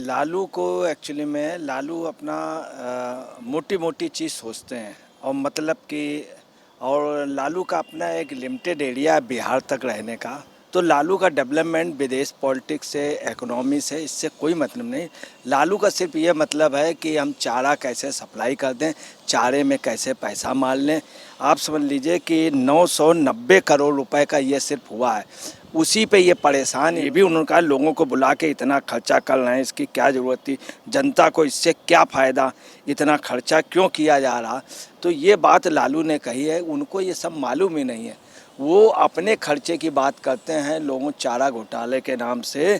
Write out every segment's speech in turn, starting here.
लालू को एक्चुअली में लालू अपना मोटी मोटी चीज़ सोचते हैं और मतलब कि और लालू का अपना एक लिमिटेड एरिया है बिहार तक रहने का। तो लालू का डेवलपमेंट विदेश पॉलिटिक्स से इकोनॉमी से इससे कोई मतलब नहीं। लालू का सिर्फ ये मतलब है कि हम चारा कैसे सप्लाई कर दें, चारे में कैसे पैसा मार लें। आप समझ लीजिए कि 990 करोड़ रुपए का ये सिर्फ हुआ है, उसी पे ये परेशान। ये भी उन्होंने कहा लोगों को बुला के इतना खर्चा कर रहे हैं, इसकी क्या ज़रूरत थी, जनता को इससे क्या फ़ायदा, इतना खर्चा क्यों किया जा रहा। तो ये बात लालू ने कही है, उनको ये सब मालूम ही नहीं है। वो अपने खर्चे की बात करते हैं। लोगों चारा घोटाले के नाम से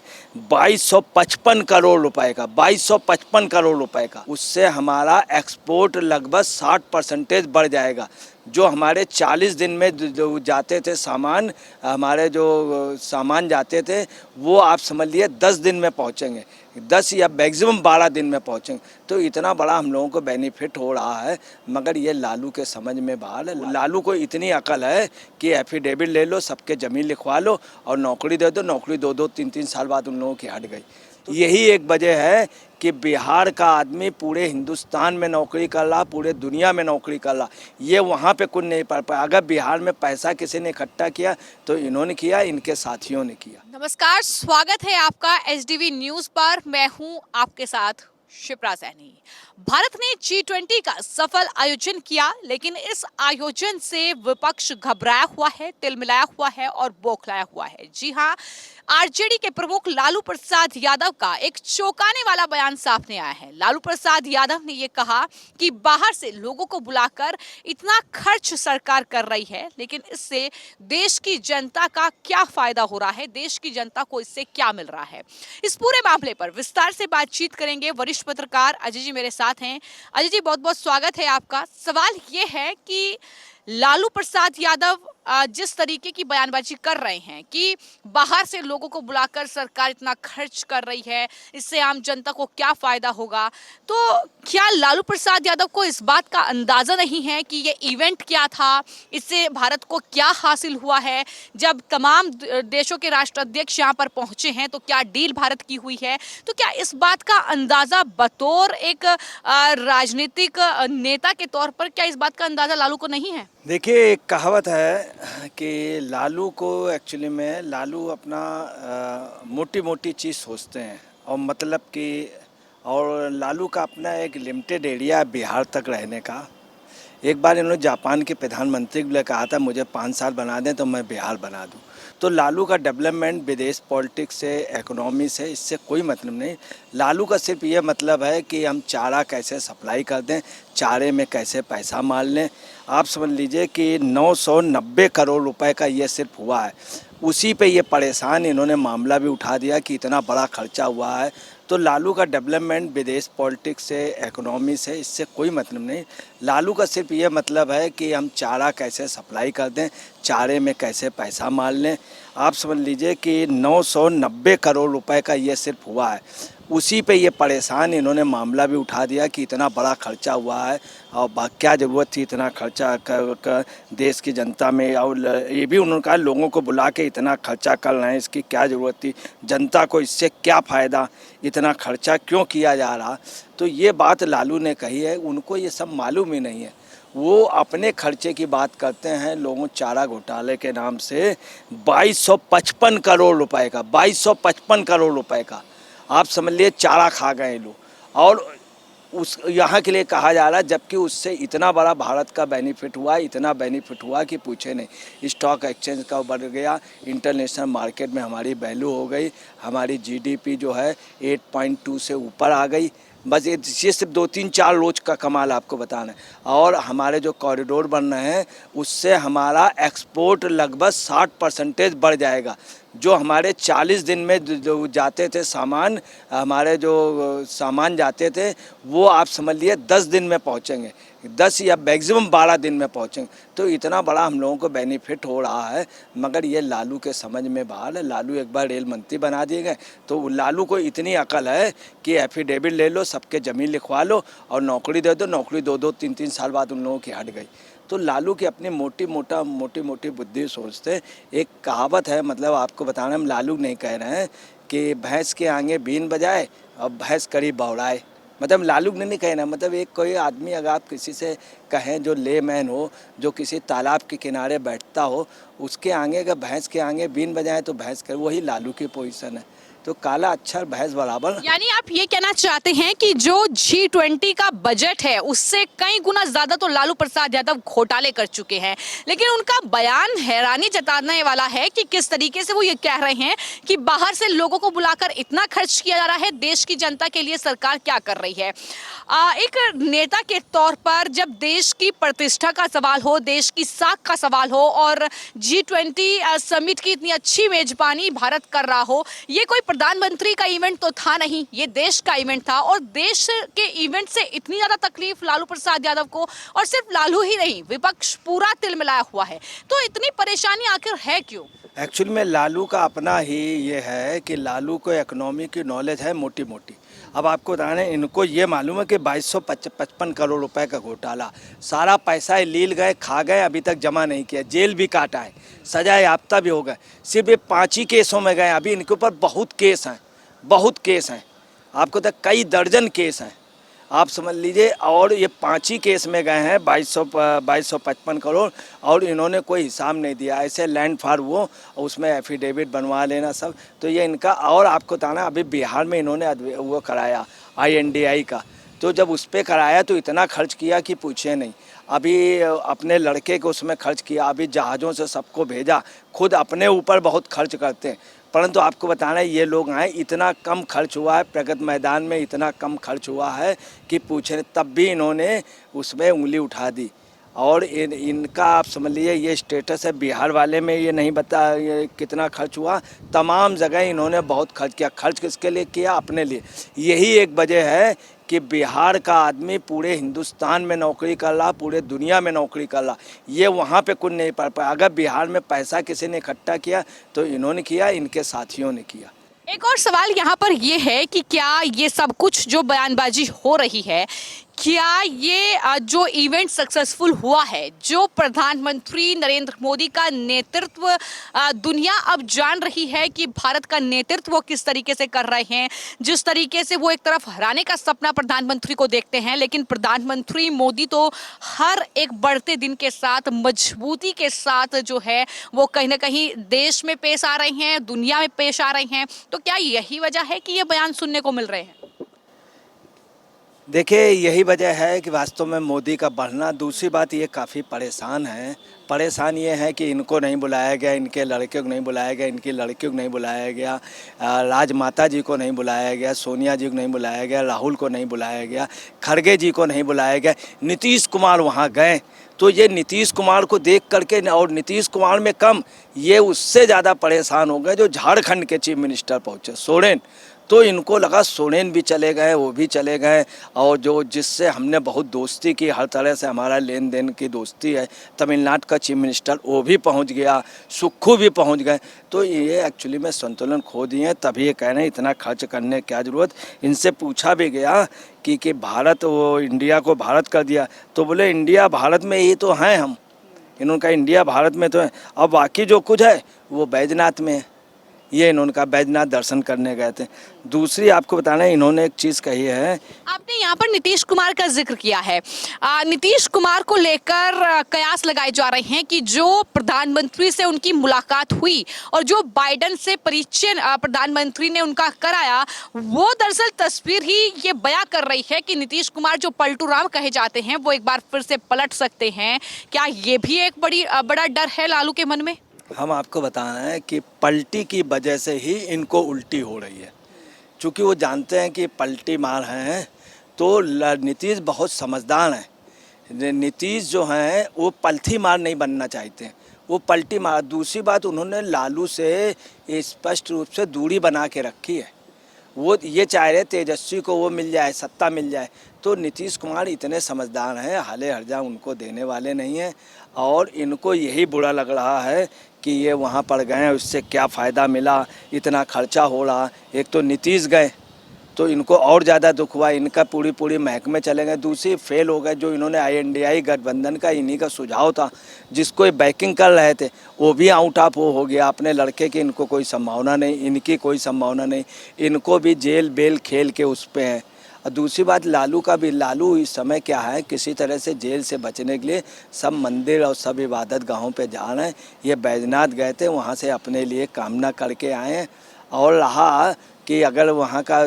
2255 करोड़ रुपए का 2255 करोड़ रुपए का, उससे हमारा एक्सपोर्ट लगभग 60% बढ़ जाएगा। जो हमारे 40 दिन में जो जाते थे सामान, हमारे जो सामान जाते थे, वो आप समझ लिए 10 दिन में पहुंचेंगे, 10 या मैक्सिमम 12 दिन में पहुंचेंगे। तो इतना बड़ा हम लोगों को बेनिफिट हो रहा है, मगर ये लालू के समझ में बाहर है। लालू को इतनी अकल है कि एफिडेविट ले लो, सबके ज़मीन लिखवा लो और नौकरी दे दो। नौकरी 2-2, 3-3 साल बाद उन लोगों की हट गई। तो यही एक वजह है कि बिहार का आदमी पूरे हिंदुस्तान में नौकरी कर रहा, पूरे दुनिया में नौकरी कर रहा, ये वहाँ पे कुछ नहीं पड़ पाया। अगर बिहार में पैसा किसी ने इकट्ठा किया तो इन्होंने किया, इनके साथियों ने किया। नमस्कार, स्वागत है आपका एचडीवी न्यूज पर। मैं हूं आपके साथ शिप्रा सैनी। भारत ने G20 का सफल आयोजन किया, लेकिन इस आयोजन से विपक्ष घबराया हुआ है, तिलमिलाया हुआ है और बौखलाया हुआ है। जी हां, आरजेडी के प्रमुख लालू प्रसाद यादव का एक चौंकाने वाला बयान सामने आया है। लालू प्रसाद यादव ने यह कहा कि बाहर से लोगों को बुलाकर इतना खर्च सरकार कर रही है, लेकिन इससे देश की जनता का क्या फायदा हो रहा है, देश की जनता को इससे क्या मिल रहा है। इस पूरे मामले पर विस्तार से बातचीत करेंगे। वरिष्ठ पत्रकार अजय जी मेरे साथ हैं। अजय जी, बहुत बहुत स्वागत है आपका। सवाल ये है कि लालू प्रसाद यादव जिस तरीके की बयानबाजी कर रहे हैं कि बाहर से लोगों को बुलाकर सरकार इतना खर्च कर रही है, इससे आम जनता को क्या फायदा होगा, तो क्या लालू प्रसाद यादव को इस बात का अंदाजा नहीं है कि ये इवेंट क्या था, इससे भारत को क्या हासिल हुआ है। जब तमाम देशों के राष्ट्राध्यक्ष यहाँ पर पहुंचे हैं तो क्या डील भारत की हुई है। तो क्या इस बात का अंदाजा बतौर एक राजनीतिक नेता के तौर पर, क्या इस बात का अंदाजा लालू को नहीं है? देखिए, एक कहावत है कि लालू को एक्चुअली में लालू अपना मोटी मोटी चीज़ सोचते हैं और मतलब कि और लालू का अपना एक लिमिटेड एरिया है बिहार तक रहने का। एक बार इन्होंने जापान के प्रधानमंत्री को कहा था मुझे 5 साल बना दें तो मैं बिहार बना दूं। तो लालू का डेवलपमेंट विदेश पॉलिटिक्स से इकोनॉमी से इससे कोई मतलब नहीं। लालू का सिर्फ ये मतलब है कि हम चारा कैसे सप्लाई कर दें, चारे में कैसे पैसा मार लें। आप समझ लीजिए कि 990 करोड़ रुपए का ये सिर्फ हुआ है, उसी पे ये परेशान। इन्होंने मामला भी उठा दिया कि इतना बड़ा खर्चा हुआ है। तो लालू का डेवलपमेंट विदेश पॉलिटिक्स से इकोनॉमी से इससे कोई मतलब नहीं। लालू का सिर्फ ये मतलब है कि हम चारा कैसे सप्लाई कर दें, चारे में कैसे पैसा मार लें। आप समझ लीजिए कि 990 करोड़ रुपए का ये सिर्फ हुआ है, उसी पे ये परेशान। इन्होंने मामला भी उठा दिया कि इतना बड़ा खर्चा हुआ है और क्या ज़रूरत थी इतना खर्चा कर देश की जनता में। और ये भी उन्होंने कहा लोगों को बुला के इतना खर्चा कर रहे हैं, इसकी क्या ज़रूरत थी, जनता को इससे क्या फ़ायदा, इतना खर्चा क्यों किया जा रहा। तो ये बात लालू ने कही है, उनको ये सब मालूम ही नहीं है। वो अपने खर्चे की बात करते हैं। लोगों चारा घोटाले के नाम से 2255 करोड़ रुपए का 2255 करोड़ रुपए का, आप समझ लिए चारा खा गए लोग। और उस यहाँ के लिए कहा जा रहा है, जबकि उससे इतना बड़ा भारत का बेनिफिट हुआ, इतना बेनिफिट हुआ कि पूछे नहीं। स्टॉक एक्सचेंज का बढ़ गया, इंटरनेशनल मार्केट में हमारी वैल्यू हो गई, हमारी जीडीपी जो है 8.2 से ऊपर आ गई। बस ये सिर्फ 2-3-4 रोज का कमाल आपको बताना है। और हमारे जो कॉरिडोर बन रहे हैं उससे हमारा एक्सपोर्ट लगभग 60% बढ़ जाएगा। जो हमारे 40 दिन में जो जाते थे सामान, हमारे जो सामान जाते थे, वो आप समझ लिए 10 दिन में पहुंचेंगे, 10 या मैक्सिमम 12 दिन में पहुंचेंगे। तो इतना बड़ा हम लोगों को बेनिफिट हो रहा है, मगर ये लालू के समझ में बाहर है। लालू एक बार रेल मंत्री बना दिए गए, तो लालू को इतनी अकल है कि एफिडेविट ले लो, सबके ज़मीन लिखवा लो और नौकरी दे दो। नौकरी 2-2, 3-3 साल बाद उन लोगों की हट गई। तो लालू की अपनी मोटी मोटी बुद्धि सोचते। एक कहावत है, मतलब आपको बताना, हम लालू नहीं कह रहे हैं, कि भैंस के आगे बीन बजाए और भैंस करी बौड़ाए। मतलब लालू ने नहीं कहना, मतलब एक कोई आदमी अगर आप किसी से कहें जो लेमैन हो, जो किसी तालाब के किनारे बैठता हो, उसके आगे अगर भैंस के आगे बीन बजाए तो भैंस कर, वही लालू की पोजीशन है। तो काला अक्षर भैंस बराबर। यानी आप ये कहना चाहते हैं कि जो G20 का बजट है उससे कई गुना ज्यादा तो लालू प्रसाद यादव घोटाले कर चुके हैं, लेकिन उनका बयान हैरानी जताने वाला है कि किस तरीके से वो ये कह रहे हैं कि बाहर से लोगों को बुलाकर इतना खर्च किया जा रहा है, देश की जनता के लिए सरकार क्या कर रही है। एक नेता के तौर पर जब देश की प्रतिष्ठा का सवाल हो, देश की साख का सवाल हो और G20 समिट की इतनी अच्छी मेजबानी भारत कर रहा हो, ये कोई प्रधानमंत्री का इवेंट तो था नहीं, ये देश का इवेंट था और देश के इवेंट से इतनी ज्यादा तकलीफ लालू प्रसाद यादव को, और सिर्फ लालू ही नहीं विपक्ष पूरा तिलमिलाया हुआ है, तो इतनी परेशानी आखिर है क्यों? एक्चुअली में लालू का अपना ही ये है कि लालू को इकोनॉमी की नॉलेज है मोटी मोटी। अब आपको बताने, इनको ये मालूम है कि 2255 करोड़ रुपए का घोटाला, सारा पैसा लील गए, खा गए, अभी तक जमा नहीं किया, जेल भी काटा है, सजा याफ्ता भी हो गए। सिर्फ ये 5 ही केसों में गए, अभी इनके ऊपर बहुत केस हैं, बहुत केस हैं, आपको तक कई दर्जन केस हैं, आप समझ लीजिए। और ये 5 ही केस में गए हैं 2255 करोड़, और इन्होंने कोई हिसाब नहीं दिया। ऐसे लैंड फार वो उसमें एफिडेविट बनवा लेना सब, तो ये इनका। और आपको बताना, अभी बिहार में इन्होंने वो कराया INDI का, तो जब उस पर कराया तो इतना खर्च किया कि पूछे नहीं। अभी अपने लड़के को उसमें खर्च किया, अभी जहाज़ों से सबको भेजा, खुद अपने ऊपर बहुत खर्च करते हैं। परंतु आपको बताना है, ये लोग आए, इतना कम खर्च हुआ है, प्रगति मैदान में इतना कम खर्च हुआ है कि पूछे, तब भी इन्होंने उसमें उंगली उठा दी। और इनका आप समझ लीजिए ये स्टेटस है। बिहार वाले में ये नहीं बता ये कितना खर्च हुआ, तमाम जगह इन्होंने बहुत खर्च किया। खर्च किसके लिए किया? अपने लिए। यही एक वजह है कि बिहार का आदमी पूरे हिंदुस्तान में नौकरी कर रहा, पूरे दुनिया में नौकरी कर रहा, ये वहाँ पे कुछ नहीं पा पाया। अगर बिहार में पैसा किसी ने इकट्ठा किया तो इन्होंने किया, इनके साथियों ने किया। एक और सवाल यहाँ पर ये है कि क्या ये सब कुछ जो बयानबाजी हो रही है, क्या ये जो इवेंट सक्सेसफुल हुआ है, जो प्रधानमंत्री नरेंद्र मोदी का नेतृत्व दुनिया अब जान रही है कि भारत का नेतृत्व वो किस तरीके से कर रहे हैं, जिस तरीके से वो एक तरफ हराने का सपना प्रधानमंत्री को देखते हैं, लेकिन प्रधानमंत्री मोदी तो हर एक बढ़ते दिन के साथ मजबूती के साथ जो है वो कहीं ना कहीं देश में पेश आ रहे हैं, दुनिया में पेश आ रहे हैं, तो क्या यही वजह है कि ये बयान सुनने को मिल रहे हैं? देखिए, यही वजह है कि वास्तव में मोदी का बढ़ना। दूसरी बात, ये काफ़ी परेशान है। परेशान ये है कि इनको नहीं बुलाया गया, इनके लड़के को नहीं बुलाया गया, इनकी लड़कियों को नहीं बुलाया गया, राजमाता जी को नहीं बुलाया गया, सोनिया जी को नहीं बुलाया गया, राहुल को नहीं बुलाया गया, खड़गे जी को नहीं बुलाया गया। नीतीश कुमार वहाँ गए, तो ये नीतीश कुमार को देख करके, और नीतीश कुमार में कम, ये उससे ज़्यादा परेशान हो गए जो झारखंड के चीफ मिनिस्टर पहुँचे, सोरेन। तो इनको लगा सोरेन भी चले गए, वो भी चले गए, और जो जिससे हमने बहुत दोस्ती की, हर तरह से हमारा लेन देन की दोस्ती है, तमिलनाडु का चीफ मिनिस्टर वो भी पहुंच गया, सुक्खू भी पहुंच गए। तो ये एक्चुअली में संतुलन खो दिए, तभी ये कह रहे हैं इतना खर्च करने की क्या ज़रूरत। इनसे पूछा भी गया कि भारत, वो इंडिया को भारत कर दिया, तो बोले इंडिया भारत में ही तो हैं हम। इन्होंने कहा इंडिया भारत में तो है, अब बाकी जो कुछ है वो बैजनाथ में है। ये इन्होंने बैजनाथ दर्शन करने गए थे। दूसरी आपको बताना है, इन्होंने एक चीज़ कही है, आपने यहाँ पर नीतीश कुमार का जिक्र किया है। नीतीश कुमार को लेकर कयास लगाए जा रहे हैं कि जो प्रधानमंत्री से उनकी मुलाकात हुई और जो बाइडेन से परिचय प्रधानमंत्री ने उनका कराया, वो दरअसल तस्वीर ही ये बयां कर रही है कि नीतीश कुमार जो पलटू राम कहे जाते हैं वो एक बार फिर से पलट सकते हैं। क्या ये भी एक बड़ा डर है लालू के मन में? हम आपको बताना है कि पलटी की वजह से ही इनको उल्टी हो रही है, क्योंकि वो जानते हैं कि पलटी मार हैं। तो नीतीश बहुत समझदार हैं। नीतीश जो हैं वो पलथी मार नहीं बनना चाहते हैं, वो पलटी मार। दूसरी बात, उन्होंने लालू से स्पष्ट रूप से दूरी बना के रखी है। वो ये चाह रहे तेजस्वी को वो मिल जाए, सत्ता मिल जाए। तो नीतीश कुमार इतने समझदार हैं, हाले हर्जा उनको देने वाले नहीं हैं। और इनको यही बुरा लग रहा है कि ये वहाँ पर गए, उससे क्या फ़ायदा मिला, इतना खर्चा हो रहा। एक तो नीतीश गए, तो इनको और ज़्यादा दुख हुआ, इनका पूरी पूरी महकमे चले गए, दूसरी फेल हो गए। जो इन्होंने INDI गठबंधन का इन्हीं का सुझाव था, जिसको ये बैकिंग कर रहे थे, वो भी आउट ऑफ हो गया। अपने लड़के की इनको कोई संभावना नहीं, इनकी कोई संभावना नहीं, इनको भी जेल बेल खेल के उस पे है। और दूसरी बात लालू का भी, लालू इस समय क्या है, किसी तरह से जेल से बचने के लिए सब मंदिर और सब इबादत गाहों पे जा रहे हैं। ये बैजनाथ गए थे, वहाँ से अपने लिए कामना करके आए हैं। और रहा कि अगर वहाँ का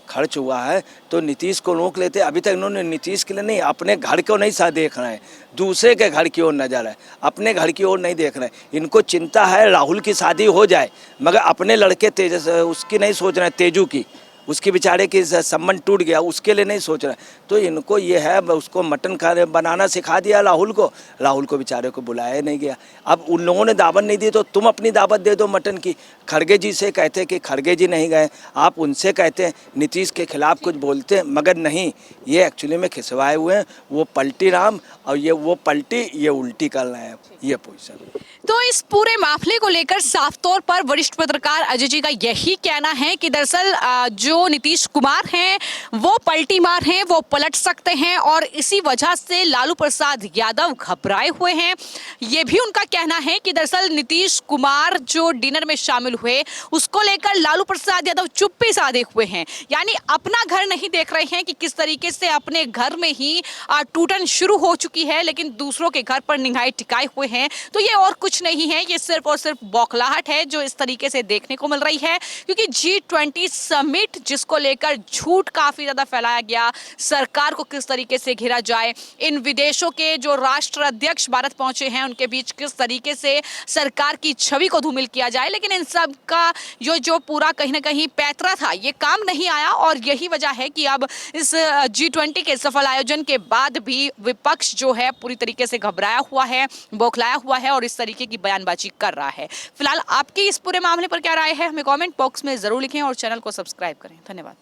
खर्च हुआ है तो नीतीश को रोक लेते। अभी तक इन्होंने नीतीश के लिए नहीं, अपने घर को नहीं सा देख रहे हैं, दूसरे के घर की ओर नज़र है, अपने घर की ओर नहीं देख रहे हैं। इनको चिंता है राहुल की शादी हो जाए, मगर अपने लड़के तेजस उसकी नहीं सोच रहे हैं, तेजू की, उसकी बेचारे की संबंध टूट गया, उसके लिए नहीं सोच रहे। तो इनको ये है, उसको मटन खाने बनाना सिखा दिया राहुल को बेचारे को बुलाया नहीं गया। अब उन लोगों ने दावत नहीं दी तो तुम अपनी दावत दे दो मटन की। खड़गे जी से कहते कि खड़गे जी नहीं गए, आप उनसे कहते हैं नीतीश के खिलाफ कुछ बोलते हैं, मगर नहीं, ये एक्चुअली में खिंचवाए हुए हैं। वो पलटी राम और ये वो पलटी, ये उल्टी कर रहे हैं, ये पोजीशन। तो इस पूरे मामले को लेकर साफ तौर पर वरिष्ठ पत्रकार अजय जी का यही कहना है कि दरअसल जो नीतीश कुमार हैं वो पलटी मार हैं, वो पलट सकते हैं और इसी वजह से लालू प्रसाद यादव घबराए हुए हैं। ये भी उनका कहना है कि दरअसल नीतीश कुमार जो डिनर में शामिल हुए उसको लेकर लालू प्रसाद यादव चुप्पी साधे हुए हैं, यानी अपना घर नहीं देख रहे हैं कि किस तरीके से अपने घर में ही टूटन शुरू हो चुकी है, लेकिन दूसरों के घर पर निगाहें टिकाए हुए हैं। तो ये और कुछ नहीं है, ये सिर्फ और सिर्फ बौखलाहट है जो इस तरीके से देखने को मिल रही है, क्योंकि G20 समिट जिसको लेकर झूठ काफी ज्यादा फैलाया गया, सरकार को किस तरीके से घेरा जाए, इन विदेशों के जो राष्ट्र अध्यक्ष भारत पहुंचे हैं उनके बीच किस तरीके से सरकार की छवि को धूमिल किया जाए, लेकिन इन सब का जो पूरा कहीं ना कहीं पैतरा था ये काम नहीं आया। और यही वजह है कि अब इस G20 के सफल आयोजन के बाद भी विपक्ष जो है पूरी तरीके से घबराया हुआ है, बौखलाया हुआ है और इस तरीके की बयानबाजी कर रहा है। फिलहाल आपकी इस पूरे मामले पर क्या राय है, हमें कमेंट बॉक्स में जरूर लिखें और चैनल को सब्सक्राइब करें। धन्यवाद।